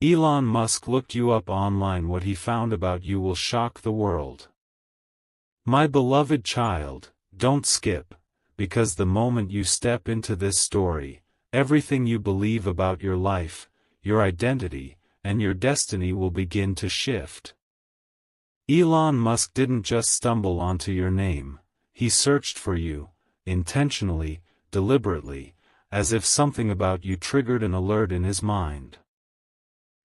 Elon Musk looked you up online. What he found about you will shock the world. My beloved child, don't skip, because the moment you step into this story, everything you believe about your life, your identity, and your destiny will begin to shift. Elon Musk didn't just stumble onto your name, he searched for you, intentionally, deliberately, as if something about you triggered an alert in his mind.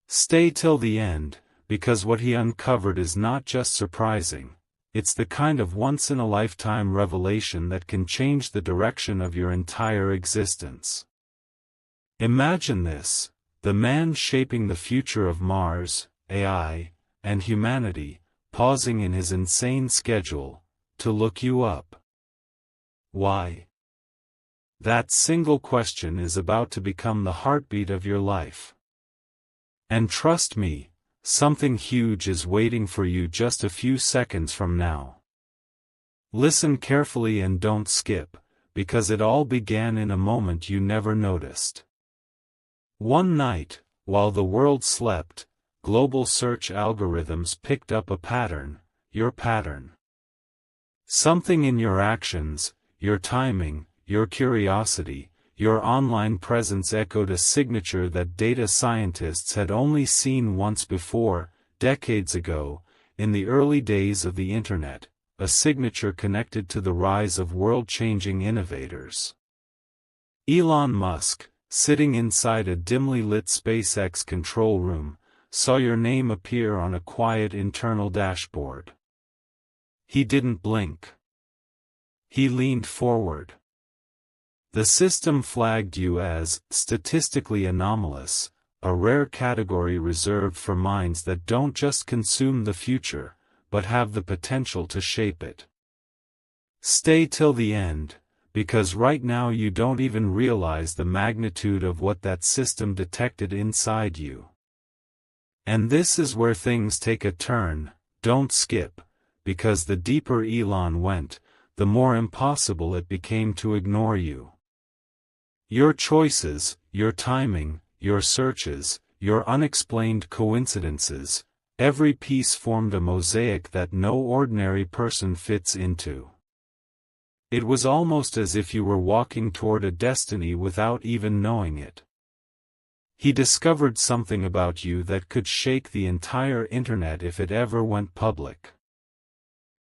Stay till the end, because what he uncovered is not just surprising, it's the kind of once-in-a-lifetime revelation that can change the direction of your entire existence. Imagine this, the man shaping the future of Mars, AI, and humanity, pausing in his insane schedule, to look you up. Why? That single question is about to become the heartbeat of your life. And trust me, something huge is waiting for you just a few seconds from now. Listen carefully and don't skip, because it all began in a moment you never noticed. One night, while the world slept, global search algorithms picked up a pattern, your pattern. Something in your actions, your timing, your curiosity, your online presence echoed a signature that data scientists had only seen once before, decades ago, in the early days of the Internet, a signature connected to the rise of world-changing innovators. Elon Musk, sitting inside a dimly lit SpaceX control room, saw your name appear on a quiet internal dashboard. He didn't blink. He leaned forward. The system flagged you as statistically anomalous, a rare category reserved for minds that don't just consume the future, but have the potential to shape it. Stay till the end, because right now you don't even realize the magnitude of what that system detected inside you. And this is where things take a turn. Don't skip, because the deeper Elon went, the more impossible it became to ignore you. Your choices, your timing, your searches, your unexplained coincidences, every piece formed a mosaic that no ordinary person fits into. It was almost as if you were walking toward a destiny without even knowing it. He discovered something about you that could shake the entire internet if it ever went public.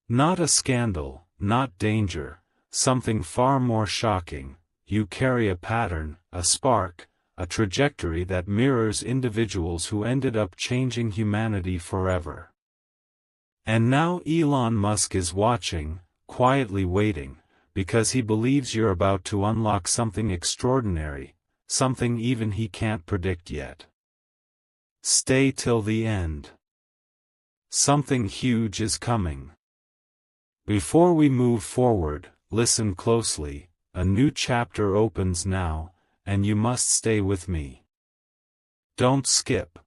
Not a scandal, not danger, something far more shocking. You carry a pattern, a spark, a trajectory that mirrors individuals who ended up changing humanity forever. And now Elon Musk is watching, quietly waiting, because he believes you're about to unlock something extraordinary, something even he can't predict yet. Stay till the end. Something huge is coming. Before we move forward, listen closely. A new chapter opens now, and you must stay with me. Don't skip.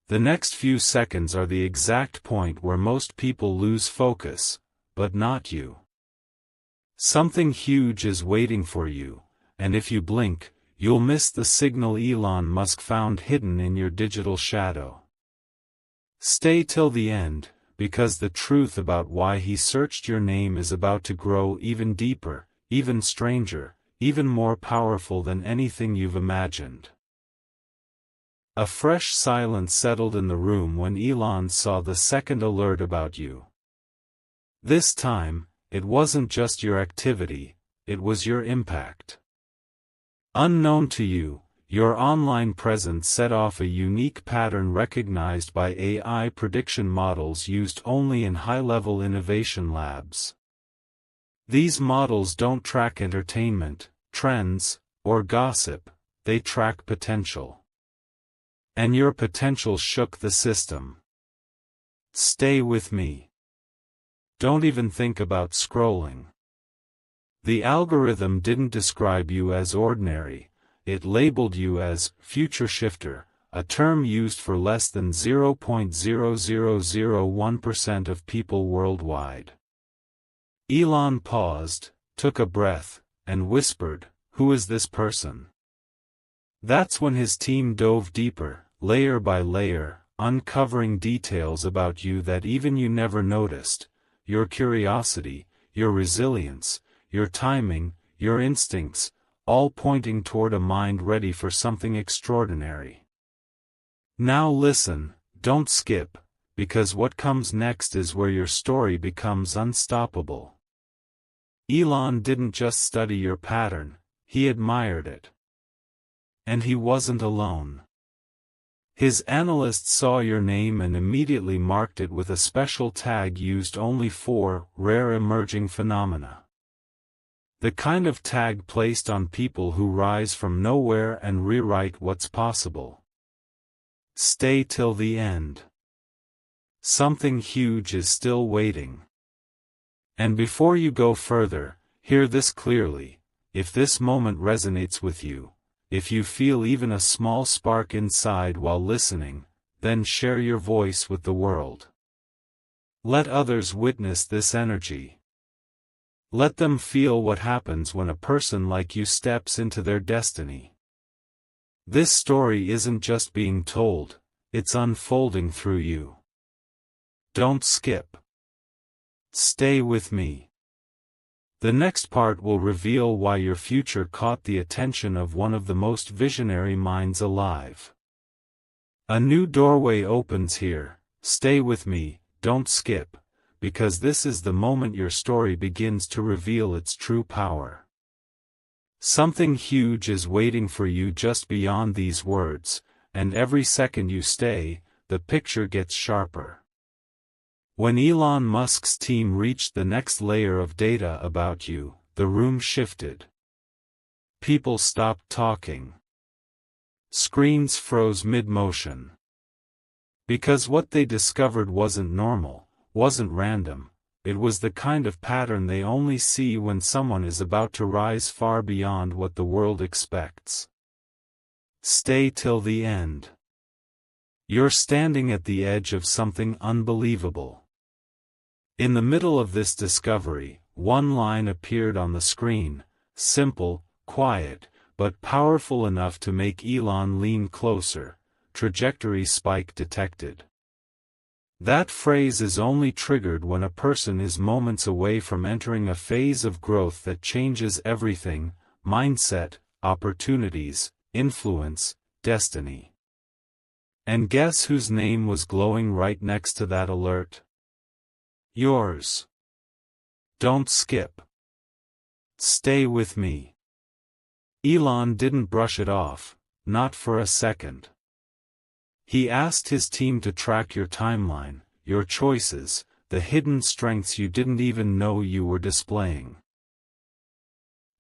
The next few seconds are the exact point where most people lose focus, but not you. Something huge is waiting for you, and if you blink, you'll miss the signal Elon Musk found hidden in your digital shadow. Stay till the end, because the truth about why he searched your name is about to grow even deeper, even stranger, even more powerful than anything you've imagined. A fresh silence settled in the room when Elon saw the second alert about you. This time, it wasn't just your activity, it was your impact. Unknown to you, your online presence set off a unique pattern recognized by AI prediction models used only in high-level innovation labs. These models don't track entertainment, trends, or gossip, they track potential. And your potential shook the system. Stay with me. Don't even think about scrolling. The algorithm didn't describe you as ordinary, it labeled you as future shifter, a term used for less than 0.0001% of people worldwide. Elon paused, took a breath, and whispered, "Who is this person?" That's when his team dove deeper, layer by layer, uncovering details about you that even you never noticed, your curiosity, your resilience, your timing, your instincts, all pointing toward a mind ready for something extraordinary. Now listen, don't skip, because what comes next is where your story becomes unstoppable. Elon didn't just study your pattern, he admired it. And he wasn't alone. His analysts saw your name and immediately marked it with a special tag used only for rare emerging phenomena. The kind of tag placed on people who rise from nowhere and rewrite what's possible. Stay till the end. Something huge is still waiting. And before you go further, hear this clearly: if this moment resonates with you, if you feel even a small spark inside while listening, then share your voice with the world. Let others witness this energy. Let them feel what happens when a person like you steps into their destiny. This story isn't just being told, it's unfolding through you. Don't skip. Stay with me. The next part will reveal why your future caught the attention of one of the most visionary minds alive. A new doorway opens here. Stay with me, don't skip, because this is the moment your story begins to reveal its true power. Something huge is waiting for you just beyond these words, and every second you stay, the picture gets sharper. When Elon Musk's team reached the next layer of data about you, the room shifted. People stopped talking. Screens froze mid-motion. Because what they discovered wasn't normal, wasn't random, it was the kind of pattern they only see when someone is about to rise far beyond what the world expects. Stay till the end. You're standing at the edge of something unbelievable. In the middle of this discovery, one line appeared on the screen, simple, quiet, but powerful enough to make Elon lean closer: trajectory spike detected. That phrase is only triggered when a person is moments away from entering a phase of growth that changes everything: mindset, opportunities, influence, destiny. And guess whose name was glowing right next to that alert? Yours. Don't skip. Stay with me. Elon didn't brush it off, not for a second. He asked his team to track your timeline, your choices, the hidden strengths you didn't even know you were displaying.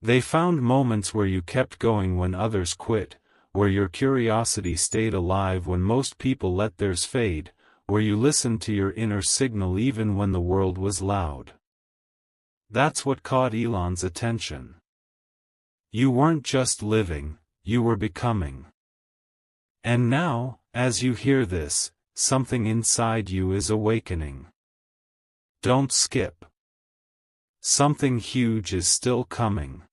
They found moments where you kept going when others quit, where your curiosity stayed alive when most people let theirs fade, where you listened to your inner signal even when the world was loud. That's what caught Elon's attention. You weren't just living, you were becoming. And now, as you hear this, something inside you is awakening. Don't skip. Something huge is still coming.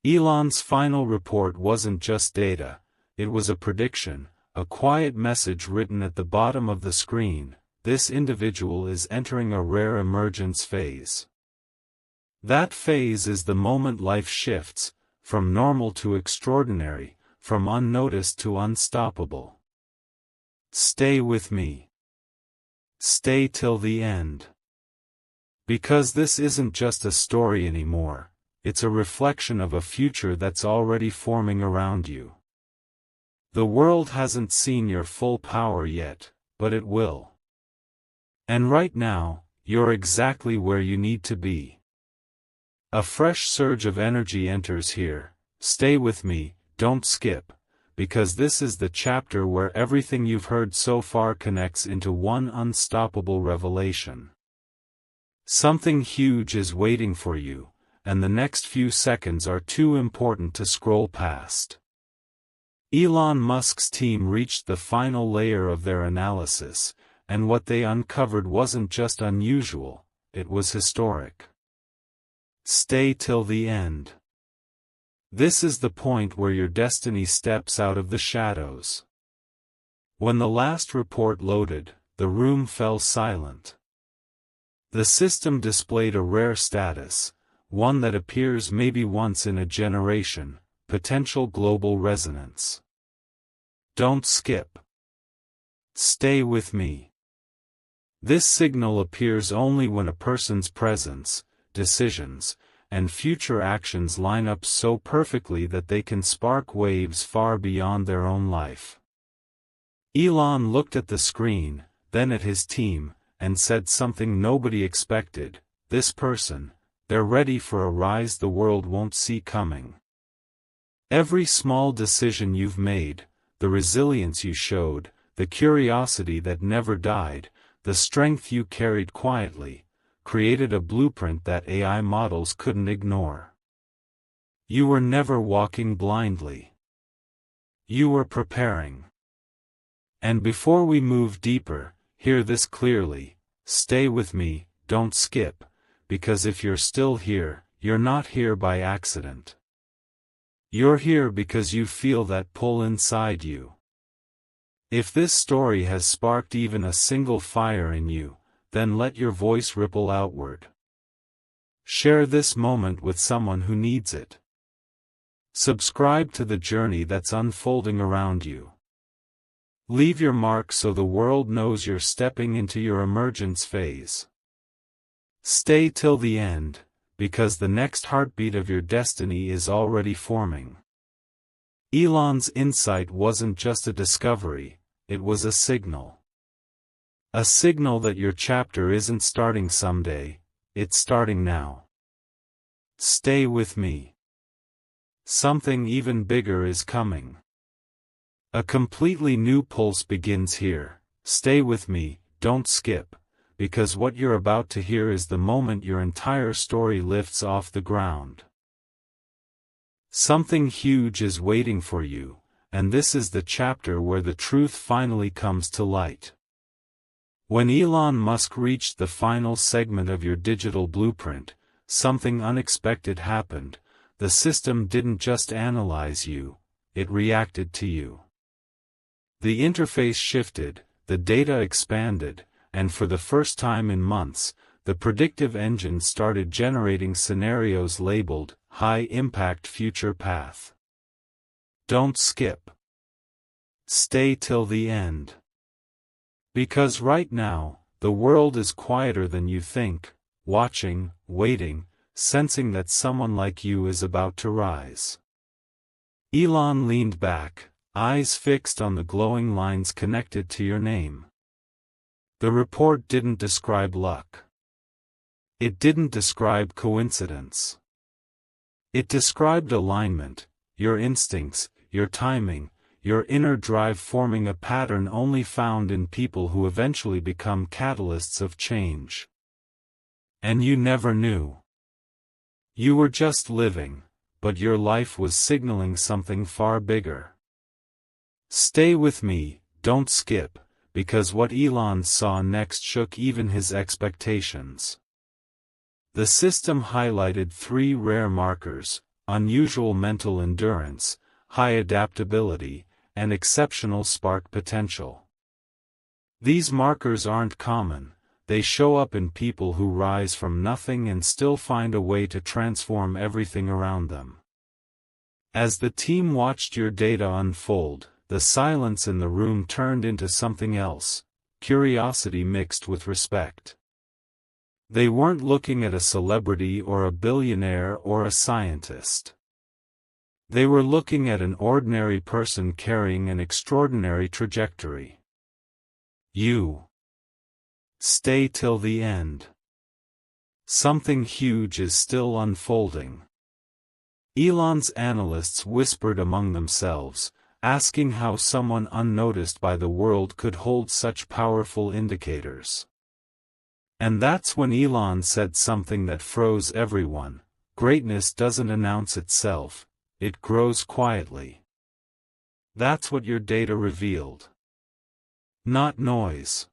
Elon's final report wasn't just data, it was a prediction. A quiet message written at the bottom of the screen: this individual is entering a rare emergence phase. That phase is the moment life shifts, from normal to extraordinary, from unnoticed to unstoppable. Stay with me. Stay till the end. Because this isn't just a story anymore, it's a reflection of a future that's already forming around you. The world hasn't seen your full power yet, but it will. And right now, you're exactly where you need to be. A fresh surge of energy enters here. Stay with me, don't skip, because this is the chapter where everything you've heard so far connects into one unstoppable revelation. Something huge is waiting for you, and the next few seconds are too important to scroll past. Elon Musk's team reached the final layer of their analysis, and what they uncovered wasn't just unusual, it was historic. Stay till the end. This is the point where your destiny steps out of the shadows. When the last report loaded, the room fell silent. The system displayed a rare status, one that appears maybe once in a generation: potential global resonance. Don't skip. Stay with me. This signal appears only when a person's presence, decisions, and future actions line up so perfectly that they can spark waves far beyond their own life. Elon looked at the screen, then at his team, and said something nobody expected: "This person, they're ready for a rise the world won't see coming." Every small decision you've made, the resilience you showed, the curiosity that never died, the strength you carried quietly, created a blueprint that AI models couldn't ignore. You were never walking blindly. You were preparing. And before we move deeper, hear this clearly: stay with me, don't skip, because if you're still here, you're not here by accident. You're here because you feel that pull inside you. If this story has sparked even a single fire in you, then let your voice ripple outward. Share this moment with someone who needs it. Subscribe to the journey that's unfolding around you. Leave your mark so the world knows you're stepping into your emergence phase. Stay till the end, because the next heartbeat of your destiny is already forming. Elon's insight wasn't just a discovery, it was a signal. A signal that your chapter isn't starting someday, it's starting now. Stay with me. Something even bigger is coming. A completely new pulse begins here. Stay with me, don't skip, because what you're about to hear is the moment your entire story lifts off the ground. Something huge is waiting for you, and this is the chapter where the truth finally comes to light. When Elon Musk reached the final segment of your digital blueprint, something unexpected happened. The system didn't just analyze you, it reacted to you. The interface shifted, the data expanded, and for the first time in months, the predictive engine started generating scenarios labeled high-impact future path. Don't skip. Stay till the end. Because right now, the world is quieter than you think, watching, waiting, sensing that someone like you is about to rise. Elon leaned back, eyes fixed on the glowing lines connected to your name. The report didn't describe luck. It didn't describe coincidence. It described alignment, your instincts, your timing, your inner drive forming a pattern only found in people who eventually become catalysts of change. And you never knew. You were just living, but your life was signaling something far bigger. Stay with me, don't skip, because what Elon saw next shook even his expectations. The system highlighted 3 rare markers: unusual mental endurance, high adaptability, and exceptional spark potential. These markers aren't common, they show up in people who rise from nothing and still find a way to transform everything around them. As the team watched your data unfold, the silence in the room turned into something else: curiosity mixed with respect. They weren't looking at a celebrity or a billionaire or a scientist. They were looking at an ordinary person carrying an extraordinary trajectory. You. Stay till the end. Something huge is still unfolding. Elon's analysts whispered among themselves, asking how someone unnoticed by the world could hold such powerful indicators. And that's when Elon said something that froze everyone: greatness doesn't announce itself, it grows quietly. That's what your data revealed. Not noise.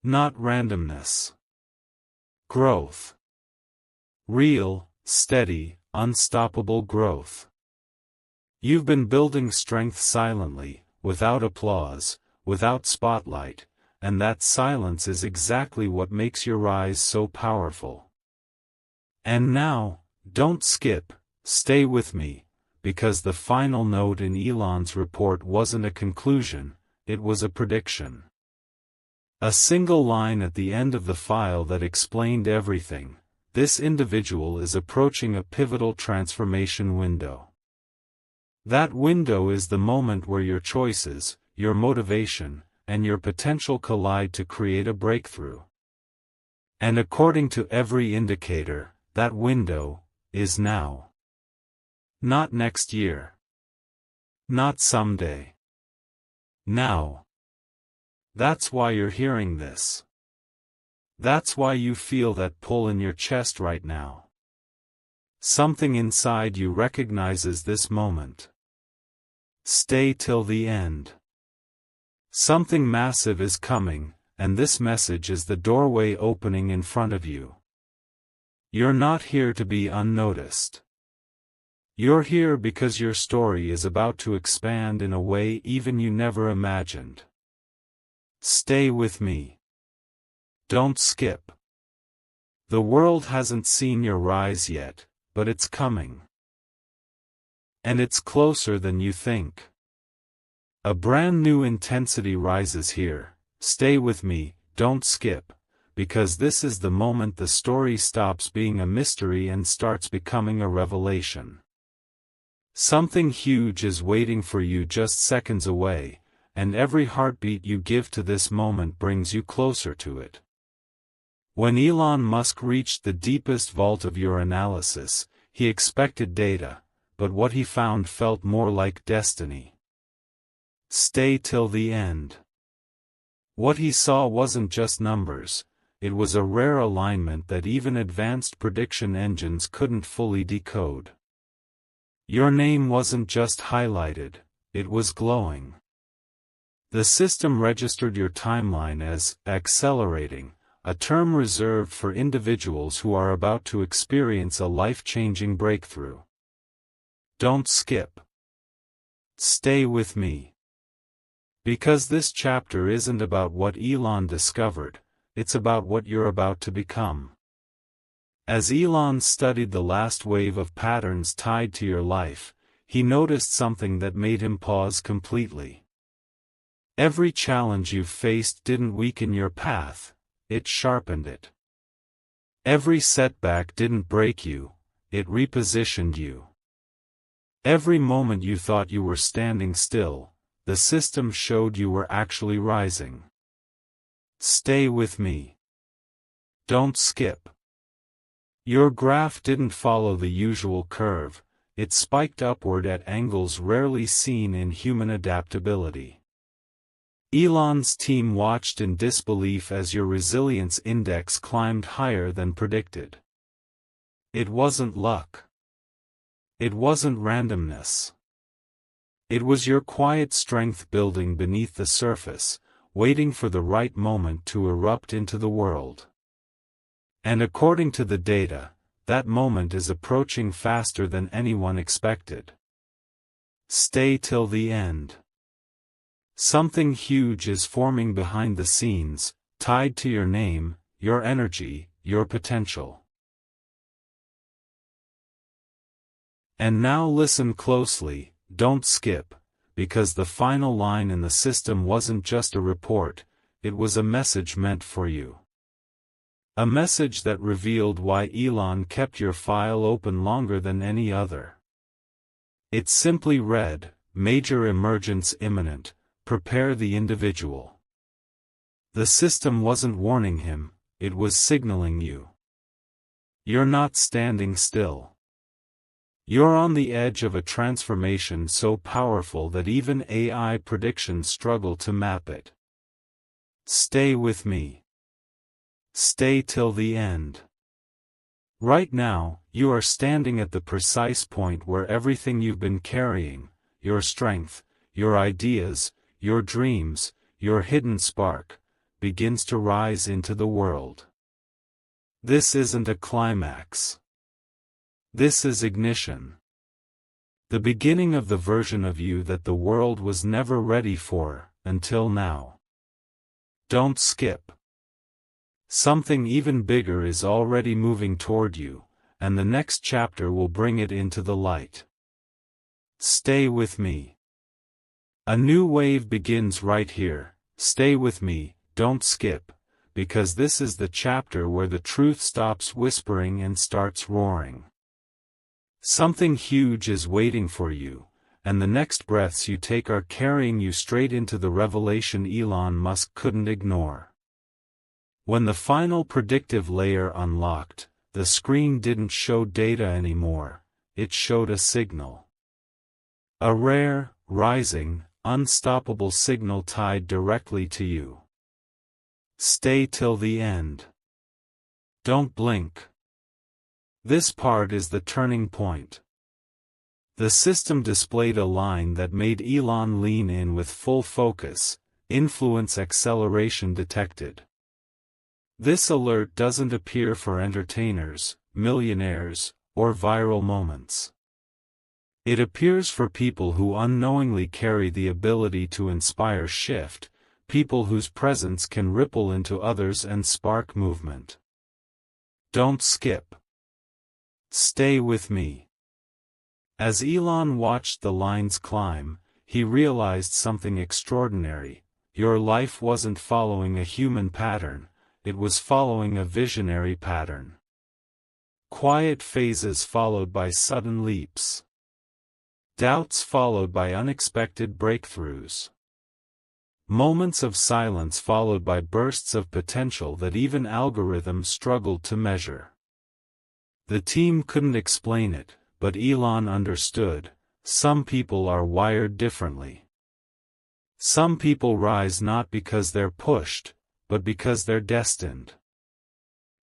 Not randomness. Growth. Real, steady, unstoppable growth. You've been building strength silently, without applause, without spotlight, and that silence is exactly what makes your rise so powerful. And now, don't skip, stay with me, because the final note in Elon's report wasn't a conclusion, it was a prediction. A single line at the end of the file that explained everything: this individual is approaching a pivotal transformation window. That window is the moment where your choices, your motivation, and your potential collide to create a breakthrough. And according to every indicator, that window is now. Not next year. Not someday. Now. That's why you're hearing this. That's why you feel that pull in your chest right now. Something inside you recognizes this moment. Stay till the end. Something massive is coming, and this message is the doorway opening in front of you. You're not here to be unnoticed. You're here because your story is about to expand in a way even you never imagined. Stay with me. Don't skip. The world hasn't seen your rise yet, but it's coming. And it's closer than you think. A brand new intensity rises here. Stay with me, don't skip, because this is the moment the story stops being a mystery and starts becoming a revelation. Something huge is waiting for you just seconds away, and every heartbeat you give to this moment brings you closer to it. When Elon Musk reached the deepest vault of your analysis, he expected data, but what he found felt more like destiny. Stay till the end. What he saw wasn't just numbers, it was a rare alignment that even advanced prediction engines couldn't fully decode. Your name wasn't just highlighted, it was glowing. The system registered your timeline as accelerating, a term reserved for individuals who are about to experience a life-changing breakthrough. Don't skip. Stay with me. Because this chapter isn't about what Elon discovered, it's about what you're about to become. As Elon studied the last wave of patterns tied to your life, he noticed something that made him pause completely. Every challenge you've faced didn't weaken your path, it sharpened it. Every setback didn't break you, it repositioned you. Every moment you thought you were standing still, the system showed you were actually rising. Stay with me. Don't skip. Your graph didn't follow the usual curve, it spiked upward at angles rarely seen in human adaptability. Elon's team watched in disbelief as your resilience index climbed higher than predicted. It wasn't luck. It wasn't randomness. It was your quiet strength building beneath the surface, waiting for the right moment to erupt into the world. And according to the data, that moment is approaching faster than anyone expected. Stay till the end. Something huge is forming behind the scenes, tied to your name, your energy, your potential. And now listen closely, don't skip, because the final line in the system wasn't just a report, it was a message meant for you. A message that revealed why Elon kept your file open longer than any other. It simply read, "Major emergence imminent, prepare the individual." The system wasn't warning him, it was signaling you. You're not standing still. You're on the edge of a transformation so powerful that even AI predictions struggle to map it. Stay with me. Stay till the end. Right now, you are standing at the precise point where everything you've been carrying, your strength, your ideas, your dreams, your hidden spark, begins to rise into the world. This isn't a climax. This is ignition. The beginning of the version of you that the world was never ready for, until now. Don't skip. Something even bigger is already moving toward you, and the next chapter will bring it into the light. Stay with me. A new wave begins right here. Stay with me, don't skip, because this is the chapter where the truth stops whispering and starts roaring. Something huge is waiting for you, and the next breaths you take are carrying you straight into the revelation Elon Musk couldn't ignore. When the final predictive layer unlocked, the screen didn't show data anymore, it showed a signal. A rare, rising, unstoppable signal tied directly to you. Stay till the end. Don't blink. This part is the turning point. The system displayed a line that made Elon lean in with full focus. Influence acceleration detected. This alert doesn't appear for entertainers, millionaires, or viral moments. It appears for people who unknowingly carry the ability to inspire shift, people whose presence can ripple into others and spark movement. Don't skip. Stay with me. As Elon watched the lines climb, he realized something extraordinary. Your life wasn't following a human pattern, it was following a visionary pattern. Quiet phases followed by sudden leaps. Doubts followed by unexpected breakthroughs. Moments of silence followed by bursts of potential that even algorithms struggled to measure. The team couldn't explain it, but Elon understood. Some people are wired differently. Some people rise not because they're pushed, but because they're destined.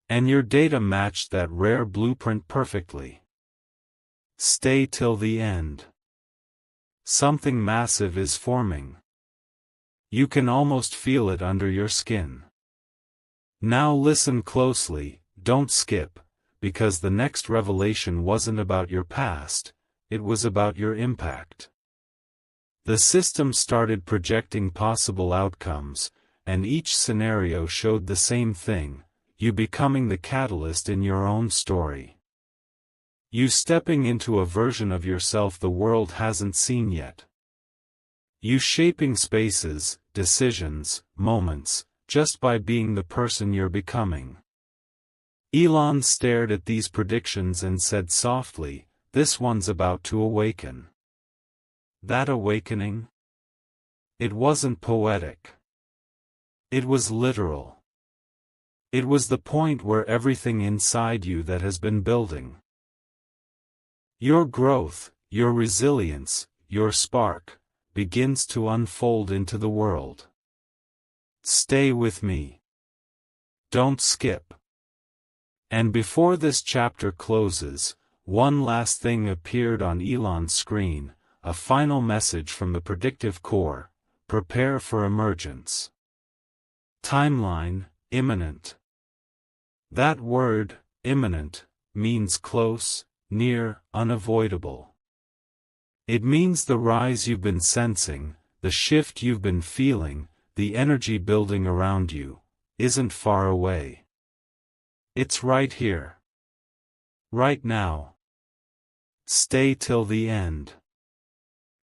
And your data matched that rare blueprint perfectly. Stay till the end. Something massive is forming. You can almost feel it under your skin. Now listen closely, don't skip, because the next revelation wasn't about your past, it was about your impact. The system started projecting possible outcomes, and each scenario showed the same thing: you becoming the catalyst in your own story. You stepping into a version of yourself the world hasn't seen yet. You shaping spaces, decisions, moments, just by being the person you're becoming. Elon stared at these predictions and said softly, "This one's about to awaken." That awakening? It wasn't poetic. It was literal. It was the point where everything inside you that has been building, your growth, your resilience, your spark, begins to unfold into the world. Stay with me. Don't skip. And before this chapter closes, one last thing appeared on Elon's screen, a final message from the predictive core: prepare for emergence. Timeline: imminent. That word, imminent, means close, near, unavoidable. It means the rise you've been sensing, the shift you've been feeling, the energy building around you, isn't far away. It's right here. Right now. Stay till the end.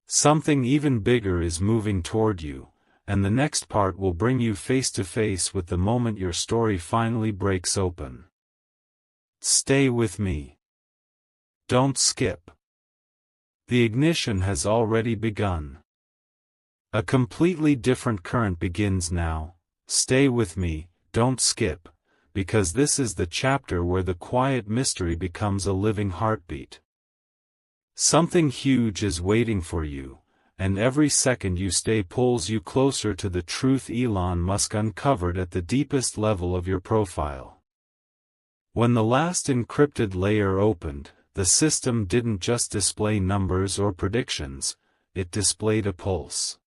Something even bigger is moving toward you, and the next part will bring you face to face with the moment your story finally breaks open. Stay with me. Don't skip. The ignition has already begun. A completely different current begins now. Stay with me, don't skip, because this is the chapter where the quiet mystery becomes a living heartbeat. Something huge is waiting for you, and every second you stay pulls you closer to the truth Elon Musk uncovered at the deepest level of your profile. When the last encrypted layer opened, the system didn't just display numbers or predictions, it displayed a pulse.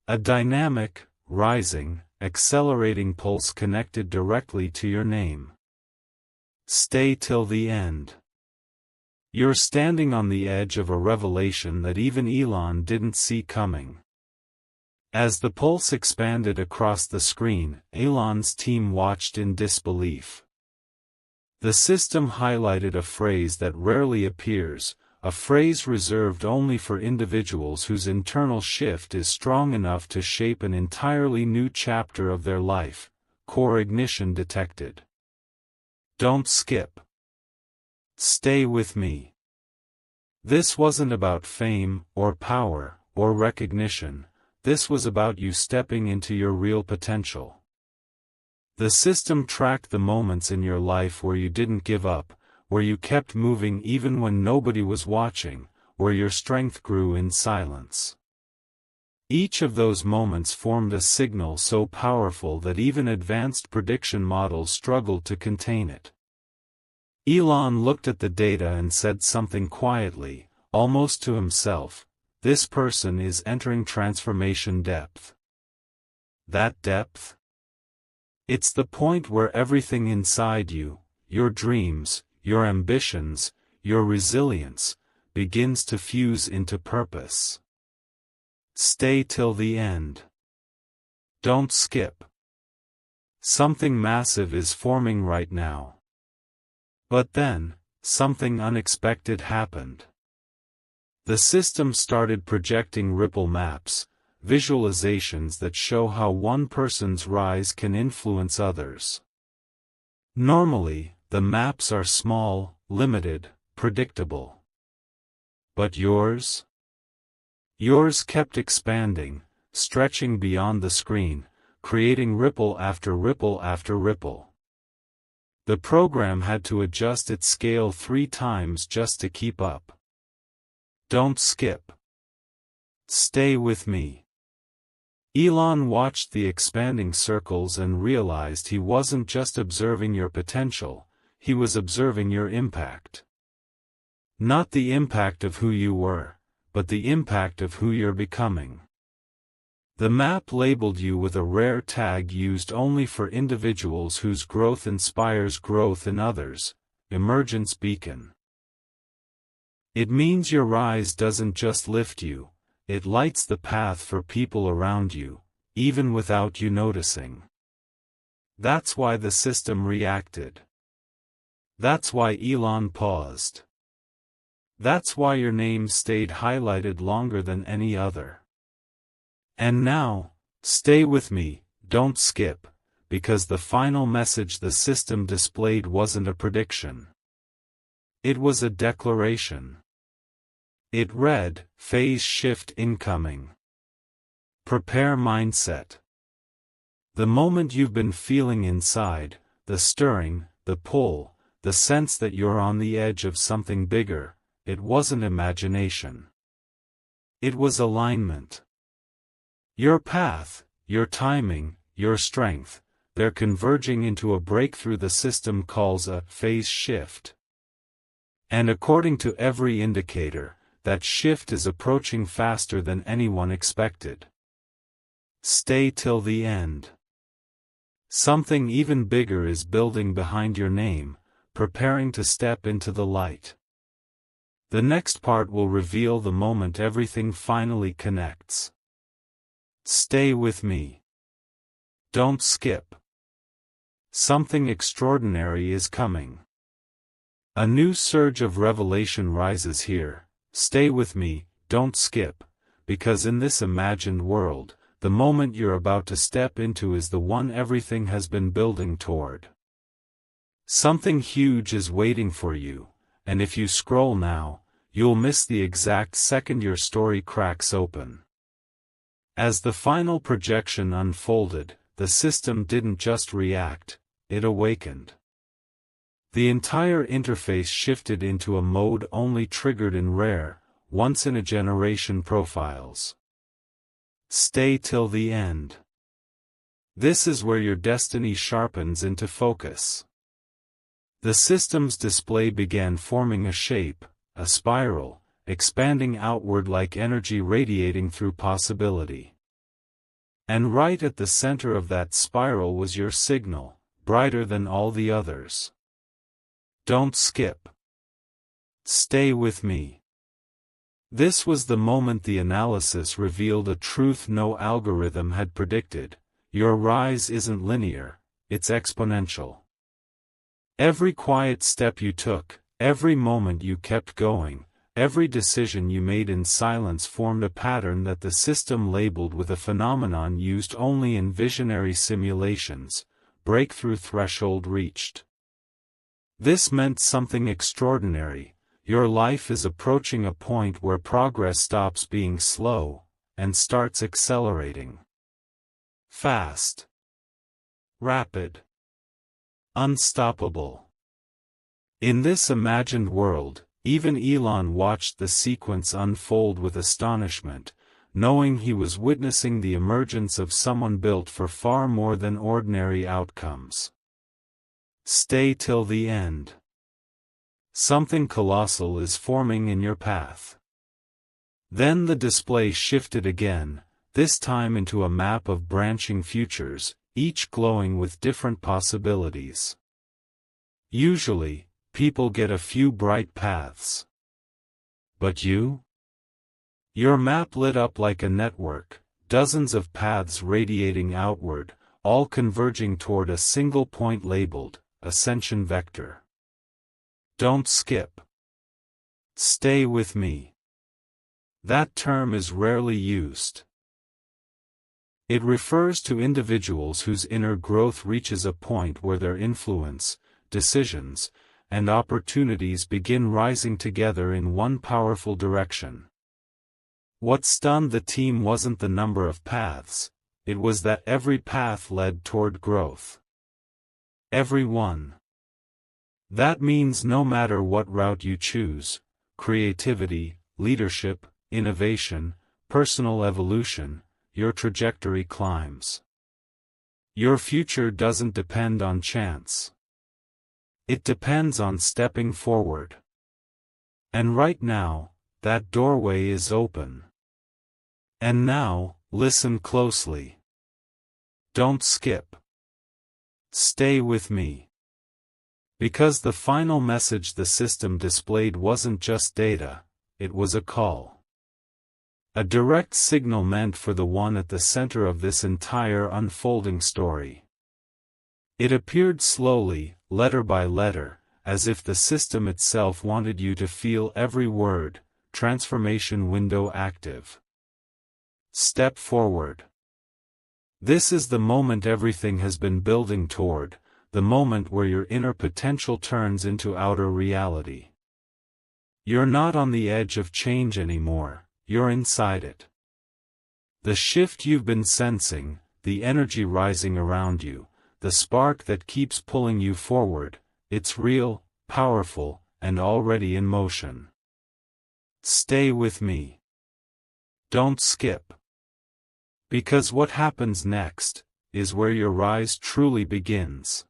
A dynamic, rising, accelerating pulse connected directly to your name. Stay till the end. You're standing on the edge of a revelation that even Elon didn't see coming. As the pulse expanded across the screen, Elon's team watched in disbelief. The system highlighted a phrase that rarely appears, a phrase reserved only for individuals whose internal shift is strong enough to shape an entirely new chapter of their life: core ignition detected. Don't skip. Stay with me. This wasn't about fame, or power, or recognition. This was about you stepping into your real potential. The system tracked the moments in your life where you didn't give up, where you kept moving even when nobody was watching, where your strength grew in silence. Each of those moments formed a signal so powerful that even advanced prediction models struggled to contain it. Elon looked at the data and said something quietly, almost to himself: "This person is entering transformation depth." That depth? It's the point where everything inside you, your dreams, your ambitions, your resilience, begins to fuse into purpose. Stay till the end. Don't skip. Something massive is forming right now. But then, something unexpected happened. The system started projecting ripple maps, visualizations that show how one person's rise can influence others. Normally, the maps are small, limited, predictable. But yours? Yours kept expanding, stretching beyond the screen, creating ripple after ripple after ripple. The program had to adjust its scale 3 times just to keep up. Don't skip. Stay with me. Elon watched the expanding circles and realized he wasn't just observing your potential, he was observing your impact. Not the impact of who you were, but the impact of who you're becoming. The map labeled you with a rare tag used only for individuals whose growth inspires growth in others: Emergence Beacon. It means your rise doesn't just lift you, it lights the path for people around you, even without you noticing. That's why the system reacted. That's why Elon paused. That's why your name stayed highlighted longer than any other. And now, stay with me, don't skip, because the final message the system displayed wasn't a prediction. It was a declaration. It read: phase shift incoming. Prepare mindset. The moment you've been feeling inside, the stirring, the pull, the sense that you're on the edge of something bigger, it wasn't imagination. It was alignment. Your path, your timing, your strength, they're converging into a breakthrough the system calls a phase shift. And according to every indicator, that shift is approaching faster than anyone expected. Stay till the end. Something even bigger is building behind your name, preparing to step into the light. The next part will reveal the moment everything finally connects. Stay with me. Don't skip. Something extraordinary is coming. A new surge of revelation rises here. Stay with me, don't skip, because in this imagined world, the moment you're about to step into is the one everything has been building toward. Something huge is waiting for you, and if you scroll now, you'll miss the exact second your story cracks open. As the final projection unfolded, the system didn't just react, it awakened. The entire interface shifted into a mode only triggered in rare, once-in-a-generation profiles. Stay till the end. This is where your destiny sharpens into focus. The system's display began forming a shape, a spiral, expanding outward like energy radiating through possibility. And right at the center of that spiral was your signal, brighter than all the others. Don't skip. Stay with me. This was the moment the analysis revealed a truth no algorithm had predicted: your rise isn't linear, it's exponential. Every quiet step you took, every moment you kept going, every decision you made in silence formed a pattern that the system labeled with a phenomenon used only in visionary simulations: breakthrough threshold reached. This meant something extraordinary. Your life is approaching a point where progress stops being slow, and starts accelerating. Fast. Rapid. Unstoppable. In this imagined world, even Elon watched the sequence unfold with astonishment, knowing he was witnessing the emergence of someone built for far more than ordinary outcomes. Stay till the end. Something colossal is forming in your path. Then the display shifted again, this time into a map of branching futures, each glowing with different possibilities. Usually, people get a few bright paths. But you? Your map lit up like a network, dozens of paths radiating outward, all converging toward a single point labeled ascension vector. Don't skip. Stay with me. That term is rarely used. It refers to individuals whose inner growth reaches a point where their influence, decisions, and opportunities begin rising together in one powerful direction. What stunned the team wasn't the number of paths, it was that every path led toward growth. Every one. That means no matter what route you choose, creativity, leadership, innovation, personal evolution, your trajectory climbs. Your future doesn't depend on chance. It depends on stepping forward. And right now, that doorway is open. And now, listen closely. Don't skip. Stay with me. Because the final message the system displayed wasn't just data, it was a call. A direct signal meant for the one at the center of this entire unfolding story. It appeared slowly, letter by letter, as if the system itself wanted you to feel every word: transformation window active. Step forward. This is the moment everything has been building toward, the moment where your inner potential turns into outer reality. You're not on the edge of change anymore, you're inside it. The shift you've been sensing, the energy rising around you, the spark that keeps pulling you forward, it's real, powerful, and already in motion. Stay with me. Don't skip. Because what happens next is where your rise truly begins.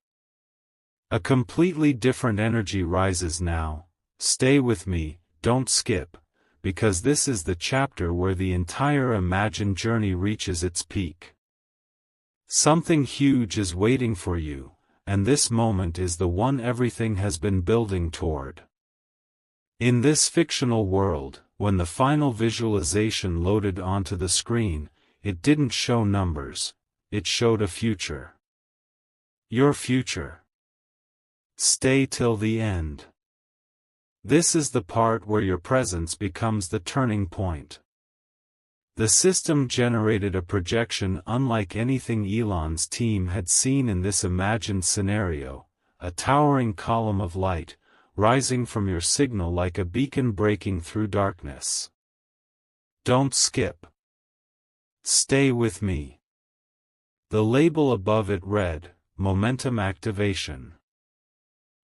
A completely different energy rises now. Stay with me, don't skip, because this is the chapter where the entire imagined journey reaches its peak. Something huge is waiting for you, and this moment is the one everything has been building toward. In this fictional world, when the final visualization loaded onto the screen, it didn't show numbers, it showed a future. Your future. Stay till the end. This is the part where your presence becomes the turning point. The system generated a projection unlike anything Elon's team had seen in this imagined scenario, a towering column of light, rising from your signal like a beacon breaking through darkness. Don't skip. Stay with me. The label above it read, Momentum Activation.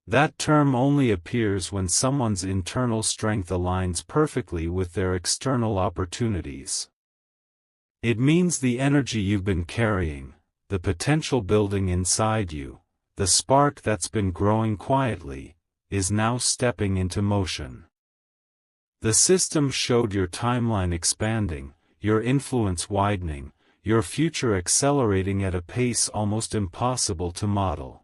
That term only appears when someone's internal strength aligns perfectly with their external opportunities. It means the energy you've been carrying, the potential building inside you, the spark that's been growing quietly, is now stepping into motion. The system showed your timeline expanding, your influence widening, your future accelerating at a pace almost impossible to model.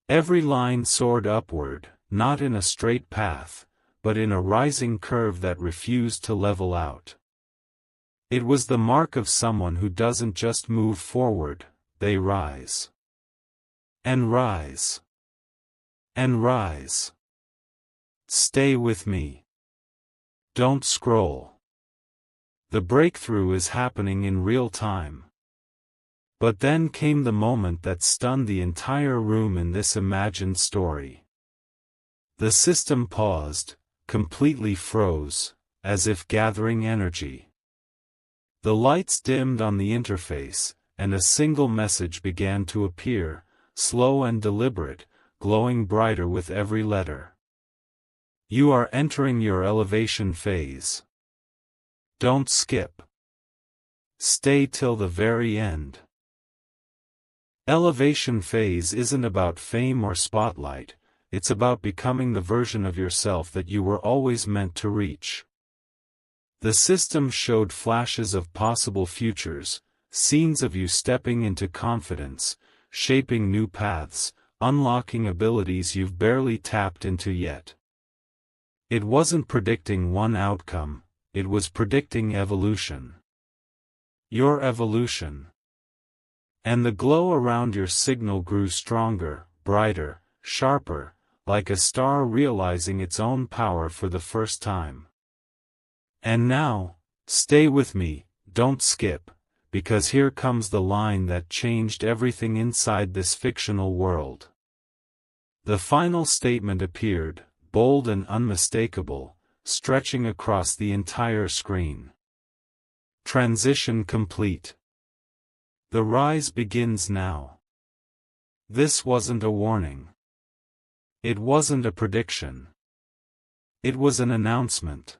Every line soared upward, not in a straight path, but in a rising curve that refused to level out. It was the mark of someone who doesn't just move forward, they rise. And rise. And rise. Stay with me. Don't scroll. The breakthrough is happening in real time. But then came the moment that stunned the entire room in this imagined story. The system paused, completely froze, as if gathering energy. The lights dimmed on the interface, and a single message began to appear, slow and deliberate, glowing brighter with every letter. You are entering your elevation phase. Don't skip. Stay till the very end. Elevation phase isn't about fame or spotlight, it's about becoming the version of yourself that you were always meant to reach. The system showed flashes of possible futures, scenes of you stepping into confidence, shaping new paths, unlocking abilities you've barely tapped into yet. It wasn't predicting one outcome, it was predicting evolution. Your evolution. And the glow around your signal grew stronger, brighter, sharper, like a star realizing its own power for the first time. And now, stay with me, don't skip, because here comes the line that changed everything inside this fictional world. The final statement appeared, bold and unmistakable, stretching across the entire screen. Transition complete. The rise begins now. This wasn't a warning. It wasn't a prediction. It was an announcement.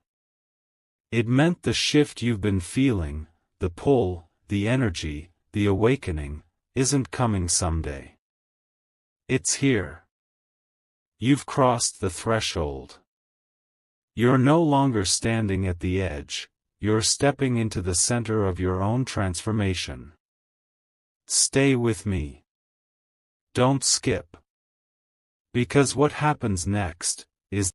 It meant the shift you've been feeling, the pull, the energy, the awakening, isn't coming someday. It's here. You've crossed the threshold. You're no longer standing at the edge, you're stepping into the center of your own transformation. Stay with me. Don't skip. Because what happens next is